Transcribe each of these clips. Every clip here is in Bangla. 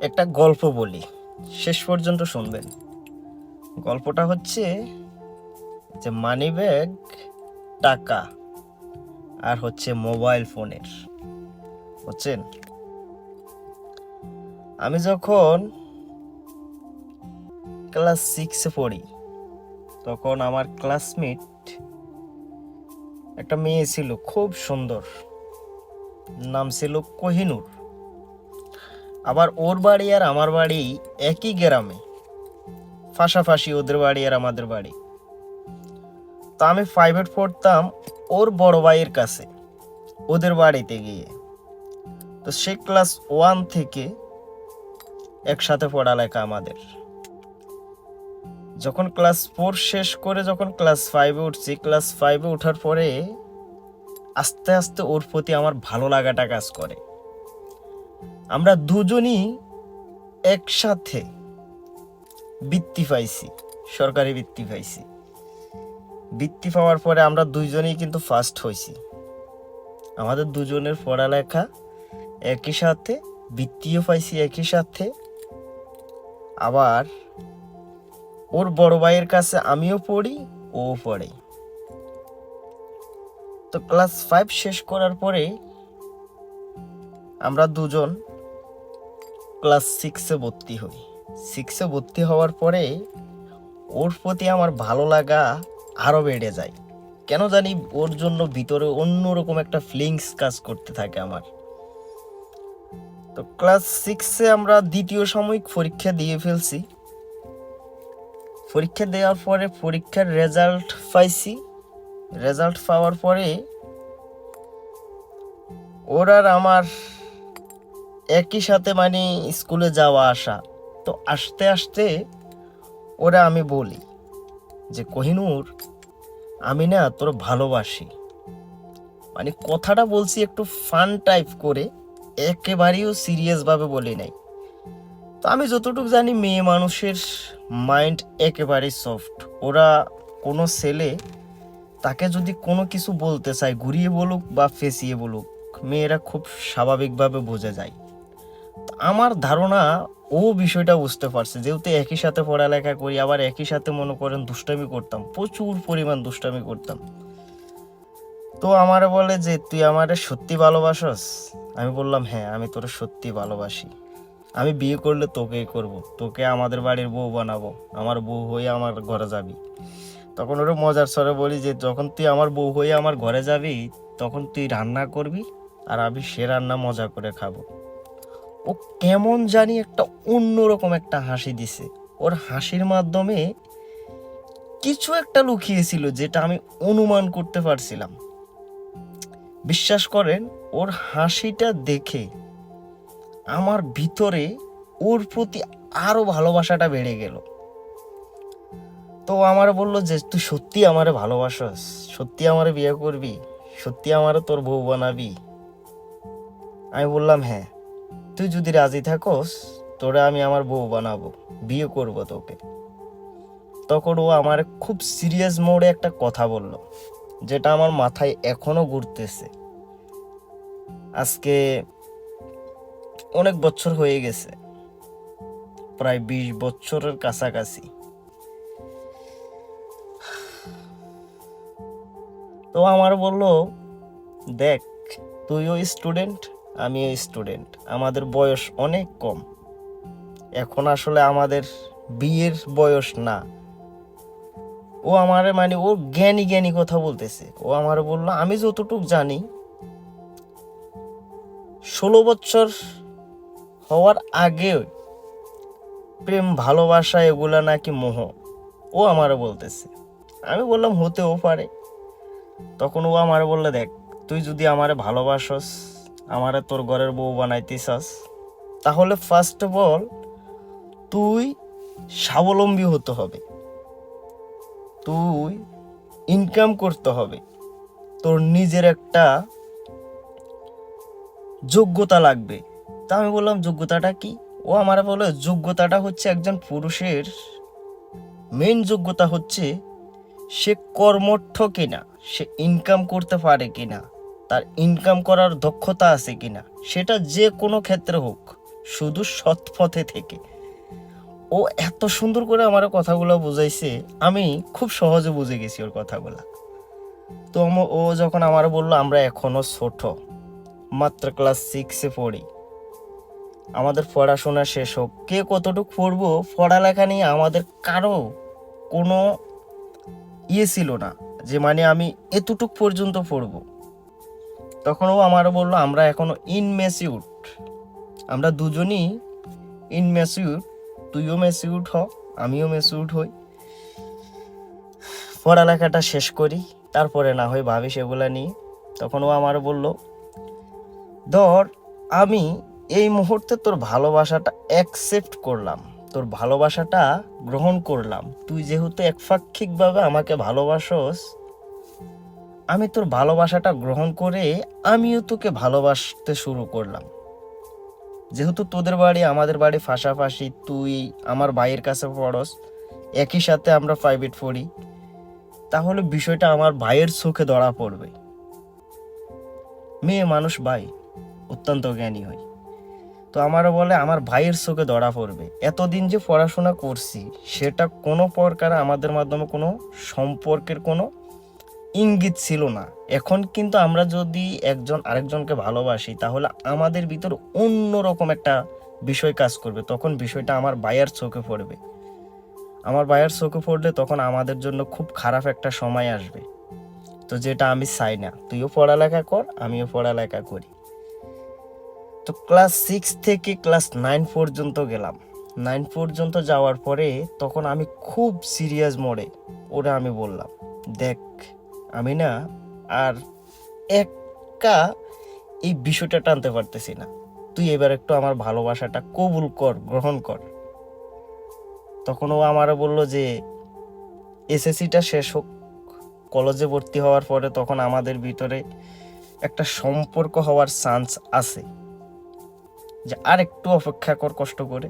একটা গল্প বলি, শেষ পর্যন্ত শুনবেন। গল্পটা হচ্ছে যে মানি ব্যাগ, টাকা আর হচ্ছে মোবাইল ফোনের। বুঝছেন, আমি যখন ক্লাস 6-এ পড়ি তখন আমার ক্লাসমেট একটা মেয়ে ছিল, খুব সুন্দর, নাম ছিল কোহিনূর। আবার ওর বাড়ি আর আমার বাড়ি একই গ্রামে, পাশাপাশি ওদের বাড়ি আর আমাদের বাড়ি। তো আমি 5-এ পড়তাম ওর বড় ভাইয়ের কাছে, ওদের বাড়িতে গিয়ে। তো সে ক্লাস 1 থেকে একসাথে পড়ালেখা আমাদের। যখন ক্লাস 4 শেষ করে যখন ক্লাস 5-এ উঠছি, ক্লাস 5-এ ওঠার পরে আস্তে আস্তে ওর প্রতি আমার ভালো লাগাটা কাজ করে। আমরা দুজনই একসাথে বৃত্তি পাইছি, সরকারি বৃত্তি পাইছি। বৃত্তি পাওয়ার পরে আমরা দুইজনেই কিন্তু ফার্স্ট হয়েছি। আমাদের দুজনের পড়ালেখা একই সাথে, বৃত্তিও পাইছি একই সাথে। আবার ওর বড় ভাইয়ের কাছে আমিও পড়ি, ও পড়ে। তো ক্লাস 5 শেষ করার পরে আমরা দুজন ক্লাস 6-এ ভর্তি হই। 6-এ ভর্তি হওয়ার পরে ওর প্রতি আমার ভালো লাগা আরও বেড়ে যায়। কেন জানি ওর জন্য ভিতরে অন্যরকম একটা ফিলিংস কাজ করতে থাকে আমার। তো ক্লাস 6-এ আমরা দ্বিতীয় সাময়িক পরীক্ষা দিয়ে ফেলছি। পরীক্ষা দেওয়ার পরে পরীক্ষার রেজাল্ট পাইছি। রেজাল্ট পাওয়ার পরে ওর আর আমার একই সাথে মানে স্কুলে যাওয়া আসা। তো আস্তে আস্তে ওরা আমি বলি যে কোহিনূর, আমি না তোর ভালোবাসি। মানে কথাটা বলছি একটু ফান টাইপ করে, একেবারেও সিরিয়াসভাবে বলি নাই। তো আমি যতটুকু জানি মেয়ে মানুষের মাইন্ড একেবারে সফট। ওরা কোনো ছেলে তাকে যদি কোনো কিছু বলতে চায়, ঘুরিয়ে বলুক বা ফেঁসিয়ে বলুক, মেয়েরা খুব স্বাভাবিকভাবে বোঝা যায়। আমার ধারণা ও বিষয়টা বুঝতে পারছে, যেহেতু একই সাথে পড়ালেখা করি, আবার একই সাথে মনে করেন দুষ্টামি করতাম, প্রচুর পরিমাণ দুষ্টামি করতাম। তো আমারে বলে যে তুই আমারে সত্যি ভালোবাসস? আমি বললাম হ্যাঁ, আমি তোরে সত্যি ভালোবাসি। আমি বিয়ে করলে তোকেই করব, তোকে আমাদের বাড়ির বউ বানাবো, আমার বউ হয়ে আমার ঘরে যাবি। তখন ওরা মজার স্বরে বলি যে যখন তুই আমার বউ হয়ে আমার ঘরে যাবি তখন তুই রান্না করবি আর আমি সে রান্না মজা করে খাবো। ও কেমন জানি একটা অন্যরকম একটা হাসি দিছে। ওর হাসির মাধ্যমে কিছু একটা লুকিয়েছিল যেটা আমি অনুমান করতে পারছিলাম। বিশ্বাস করেন, ওর হাসিটা দেখে আমার ভিতরে ওর প্রতি আরো ভালোবাসাটা বেড়ে গেল। তো আমার বললো যে তুই সত্যি আমারে ভালোবাসস, সত্যি আমারে বিয়ে করবি, সত্যি আমারে তোর বউ বানাবি? আমি বললাম হ্যাঁ, তুই যদি রাজি থাকস তোরে আমি আমার বউ বানাবো, বিয়ে করব তোকে। তখন ও আমার খুব সিরিয়াস মোডে একটা কথা বলল, যেটা আমার মাথায় এখনো ঘুরতেছে। আজকে অনেক বছর হয়ে গেছে, প্রায় 20 বছরের কাছাকাছি। তো আমার বলল, দেখ তুইও স্টুডেন্ট, আমিও স্টুডেন্ট, আমাদের বয়স অনেক কম, এখন আসলে আমাদের বিয়ের বয়স না। ও আমারে মানে ও জ্ঞানী জ্ঞানী কথা বলতেছে। ও আমারে বললো, আমি যতটুক জানি 16 বছর হওয়ার আগে প্রেম ভালোবাসা এগুলা নাকি মোহ। ও আমারে বলতেছে। আমি বললাম হতেও পারে। তখন ও আমারে বললে, দেখ তুই যদি আমারে ভালোবাসস, আমারে তোর ঘরের বউ বানাইতে চাস, তাহলে ফার্স্ট অফ অল তুই স্বাবলম্বী হতে হবে, তুই ইনকাম করতে হবে, তোর নিজের একটা যোগ্যতা লাগবে। তা আমি বললাম যোগ্যতাটা কি? ও আমার বলে যোগ্যতাটা হচ্ছে একজন পুরুষের মেইন যোগ্যতা হচ্ছে সে কর্মঠ কিনা, সে ইনকাম করতে পারে কিনা, তার ইনকাম করার দক্ষতা আছে কিনা, সেটা যে কোনো ক্ষেত্রে হোক। শুধু সৎ পথে থেকে। ও এত সুন্দর করে আমার কথাগুলো বুঝাইছে, আমি খুব সহজে বুঝে গেছি ওর কথাগুলা। তো ও যখন আমার বললো আমরা এখনো ছোট, মাত্র ক্লাস 6-এ পড়ি, আমাদের পড়াশোনা শেষ হোক, কে কতটুকু পড়বো পড়ালেখা নিয়ে আমাদের কারো কোনো ছিল না, যে মানে আমি এতটুক পর্যন্ত পড়বো। তখন ও আমার বললো আমরা এখনো ইনম্যাচিউর, আমরা দুজনই ইনম্যাচিউর, তুইও ম্যাচিউর হ, আমিও ম্যাচিউর হই, পড়ালেখাটা শেষ করি, তারপরে না হয় ভাবি সেগুলা নিয়ে। তখন ও আমার বলল, ধর আমি এই মুহূর্তে তোর ভালোবাসাটা অ্যাকসেপ্ট করলাম, তোর ভালোবাসাটা গ্রহণ করলাম, তুই যেহেতু একপাক্ষিকভাবে আমাকে ভালোবাসস, আমি তোর ভালোবাসাটা গ্রহণ করে আমিও তোকে ভালোবাসতে শুরু করলাম। যেহেতু তোদের বাড়ি আমাদের বাড়ি পাশাপাশি, তুই আমার ভাইয়ের কাছে পড়স, একই সাথে আমরা প্রাইভেট পড়ি, তাহলে বিষয়টা আমার ভাইয়ের চোখে ধরা পড়বে। মেয়ে মানুষ ভাই অত্যন্ত জ্ঞানী হয়, তো আমারও বলে আমার ভাইয়ের চোখে ধরা পড়বে। এতদিন যে পড়াশোনা করছি সেটা কোনো প্রকার আমাদের মাধ্যমে কোনো সম্পর্কের কোনো ইঙ্গিত ছিল না। এখন কিন্তু আমরা যদি একজন আরেকজনকে ভালোবাসি তাহলে আমাদের ভিতর অন্যরকম একটা বিষয় কাজ করবে, তখন বিষয়টা আমার ভাইয়ের চোখে পড়বে। আমার ভাইয়ের চোখে পড়লে তখন আমাদের জন্য খুব খারাপ একটা সময় আসবে, তো যেটা আমি চাই না। তুইও পড়ালেখা কর, আমিও পড়ালেখা করি। তো ক্লাস 6 থেকে ক্লাস 9 পর্যন্ত গেলাম। 9 পর্যন্ত যাওয়ার পরে তখন আমি খুব সিরিয়াস মোডে ওরা আমি বললাম, দেখ আমি না আর একা এই বিষয়টা টানতে পারতেছি না, তুই এবার একটু আমার ভালোবাসাটা কবুল কর, গ্রহণ কর। তখন ও আমারও বলল যে এসএসসিটা শেষ হোক, কলেজে ভর্তি হওয়ার পরে তখন আমাদের ভিতরে একটা সম্পর্ক হওয়ার চান্স আছে, যে আর একটু অপেক্ষা কর, কষ্ট করে।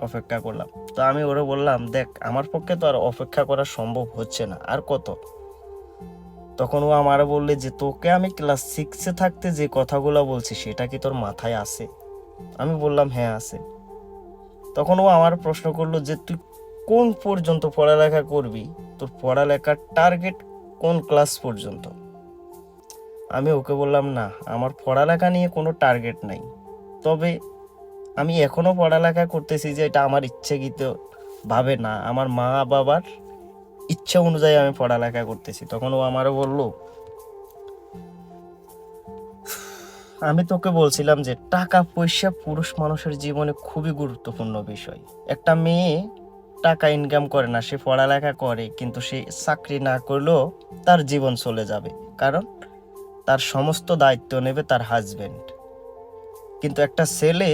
অপেক্ষা করলাম। তো আমি ওরা বললাম, দেখ আমার পক্ষে তো আর অপেক্ষা করা সম্ভব হচ্ছে না, আর কত। তখন ও আমারও বললে যে তোকে আমি ক্লাস 6-এ থাকতে যে কথাগুলো বলছি সেটা কি তোর মাথায় আছে? আমি বললাম হ্যাঁ আছে। তখন ও আমার প্রশ্ন করলো যে তুই কোন পর্যন্ত পড়ালেখা করবি, তোর পড়ালেখার টার্গেট কোন ক্লাস পর্যন্ত? আমি ওকে বললাম না, আমার পড়ালেখা নিয়ে কোনো টার্গেট নাই, তবে আমি এখনো পড়ালেখা করতেছি যে এটা আমার ইচ্ছাকৃত ভাবে না, আমার মা বাবার ইচ্ছা অনুযায়ী আমি পড়ালেখা করতেছি। তখন ও আমারও বলল, আমি তোকে বলছিলাম যে টাকা পয়সা পুরুষ মানুষের জীবনে খুবই গুরুত্বপূর্ণ বিষয়। একটা মেয়ে টাকা ইনকাম করে না, সে পড়ালেখা করে, কিন্তু সে চাকরি না করলেও তার জীবন চলে যাবে, কারণ তার সমস্ত দায়িত্ব নেবে তার হাজবেন্ড। কিন্তু একটা ছেলে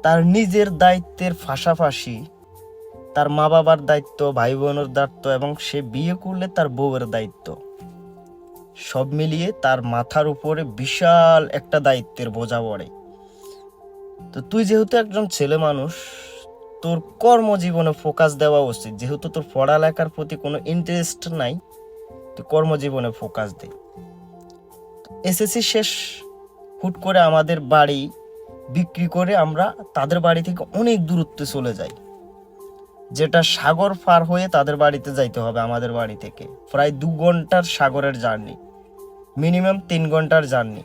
তার নিজের দায়িত্বের পাশাপাশি তার মা বাবার দায়িত্ব, ভাই বোনের দায়িত্ব, এবং সে বিয়ে করলে তার বউয়ের দায়িত্ব, সব মিলিয়ে তার মাথার উপরে বিশাল একটা দায়িত্বের বোঝা পড়ে। তো তুই যেহেতু একজন ছেলে মানুষ, তোর কর্মজীবনে ফোকাস দেওয়া উচিত। যেহেতু তোর পড়ালেখার প্রতি কোনো ইন্টারেস্ট নাই, তুই কর্মজীবনে ফোকাস দে। এসএসসি শেষ, হুট করে আমাদের বাড়ি বিক্রি করে আমরা তাদের বাড়ি থেকে অনেক দূরত্বে চলে যাই, যেটা সাগর পার হয়ে তাদের বাড়িতে যাইতে হবে। আমাদের বাড়ি থেকে প্রায় 2 ঘন্টার সাগরের জার্নি, মিনিমাম 3 ঘন্টার জার্নি।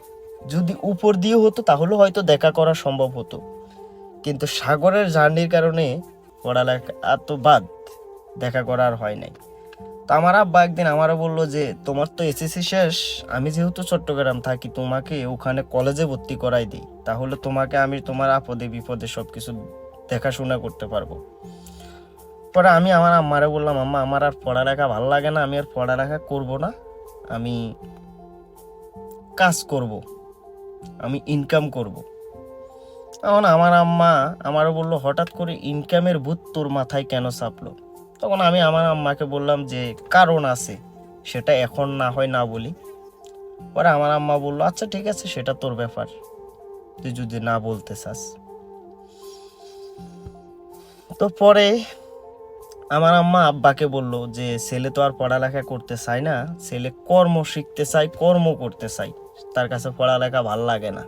যদি উপর দিয়ে হতো তাহলে হয়তো দেখা করা সম্ভব হতো, কিন্তু সাগরের জার্নির কারণে পড়ালেখা তো বাদ, দেখা করা আর হয় নাই। তো আমার আব্বা একদিন আমারও বললো যে তোমার তো এসএসসি শেষ, আমি যেহেতু চট্টগ্রাম থাকি, তোমাকে ওখানে কলেজে ভর্তি করাই দিই, তাহলে তোমাকে আমি তোমার আপদে বিপদে সবকিছু দেখাশোনা করতে পারবো। পরে আমি আমার আম্মারে বললাম, আম্মা আমার আর পড়ালেখা ভালো লাগে না, আমি আর পড়ালেখা করব না, আমি কাজ করব, আমি ইনকাম করব। তখন আমার আম্মা আমারও বললো, হঠাৎ করে ইনকামের ভূত তোর মাথায় কেন চাপলো? তখন আমি আমার আম্মাকে বললাম যে কারণ আছে, সেটা এখন না হয় না বলি। পরে আমার আম্মা বললো, আচ্ছা ঠিক আছে, সেটা তোর ব্যাপার, তুই যদি না বলতে চাস। তো পরে আমার আম্মা আব্বাকে বলল যে ছেলে তো আর পড়ালেখা করতে চায় না, ছেলে কর্ম শিখতে চায়, কর্ম করতে চায়, তার কাছে পড়ালেখা ভাল লাগে না।